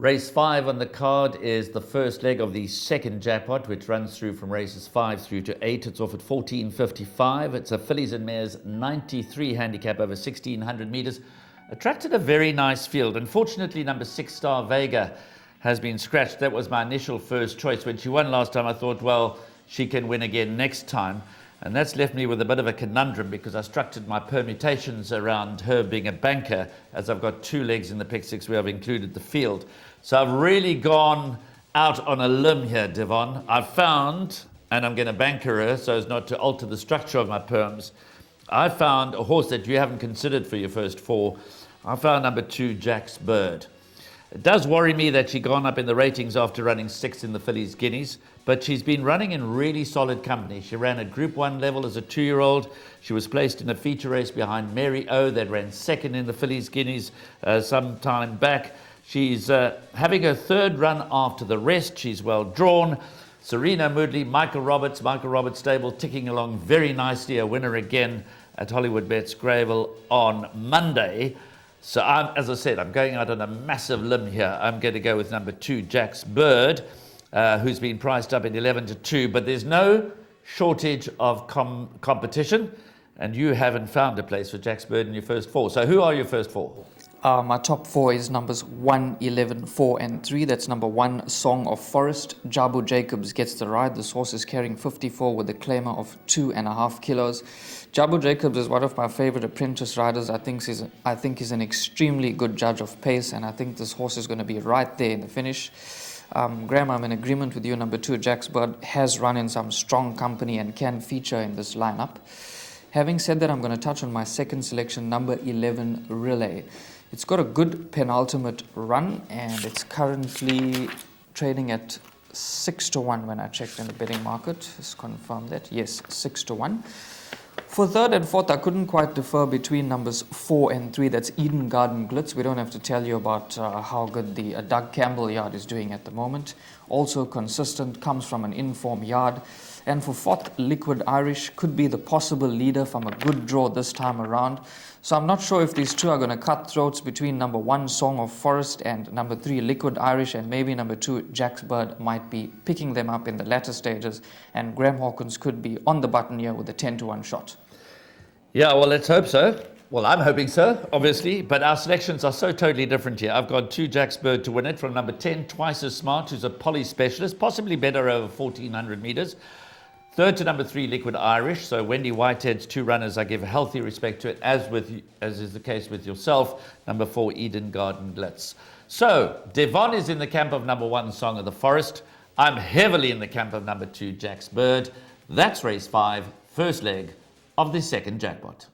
Race 5 on the card is the first leg of the second jackpot, which runs through from races 5 through to 8. It's off at 14.55. It's a fillies and mares 93 handicap over 1,600 meters. Attracted a very nice field. Unfortunately, number 6 Star Vega has been scratched. That was my initial first choice. When she won last time, I thought, well, she can win again next time. And that's left me with a bit of a conundrum because I structured my permutations around her being a banker, as I've got 2 legs in the pick 6 where I've included the field. So I've really gone out on a limb here, Devon. I've found, and I'm going to banker her so as not to alter the structure of my perms, I found a horse that you haven't considered for your first 4. I found number 2, Jack's Bird. It does worry me that she's gone up in the ratings after running 6th in the Fillies Guineas, but she's been running in really solid company. She ran at Group 1 level as a 2-year-old. She was placed in a feature race behind Mary O that ran 2nd in the Fillies Guineas some time back. She's having her 3rd run after the rest. She's well drawn. Serena Moodley, Michael Roberts stable ticking along very nicely. A winner again at Hollywood Bets Gravel on Monday. So, as I said, I'm going out on a massive limb here. I'm going to go with number 2, Jack's Bird, who's been priced up in 11-2. But there's no shortage of competition, and you haven't found a place for Jack's Bird in your first 4. So who are your first 4? My top 4 is numbers 1, 11, 4 and 3. That's number 1, Song of Forest. Jabu Jacobs gets the ride. This horse is carrying 54 with a claimer of 2.5 kilos. Jabu Jacobs is one of my favorite apprentice riders. I think he's an extremely good judge of pace, and I think this horse is going to be right there in the finish. Graham, I'm in agreement with you. Number 2, Jack's Bird, has run in some strong company and can feature in this lineup. Having said that, I'm going to touch on my second selection, number 11, Relay. It's got a good penultimate run, and it's currently trading at 6-1 when I checked in the betting market. Just confirm that. Yes, 6-1. For 3rd and 4th, I couldn't quite differ between numbers 4 and 3. That's Eden Garden Glitz. We don't have to tell you about how good the Doug Campbell yard is doing at the moment. Also consistent, comes from an in-form yard. And for 4th, Liquid Irish could be the possible leader from a good draw this time around. So I'm not sure if these two are going to cut throats between number 1, Song of Forest, and number 3, Liquid Irish, and maybe number 2, Jack's Bird might be picking them up in the latter stages, and Graham Hawkins could be on the button here with a 10-1 shot. Yeah, well, let's hope so. Well, I'm hoping so, obviously, but our selections are so totally different here. I've got 2 Jack's Bird to win it from number 10, Twice As Smart, who's a poly specialist, possibly better over 1,400 meters. 3rd to number 3, Liquid Irish. So Wendy Whitehead's 2 runners, I give healthy respect to it, as is the case with yourself. Number 4, Eden Garden Glitz. So Devon is in the camp of number 1, Song of the Forest. I'm heavily in the camp of number 2, Jack's Bird. That's race 5, first leg of the second jackpot.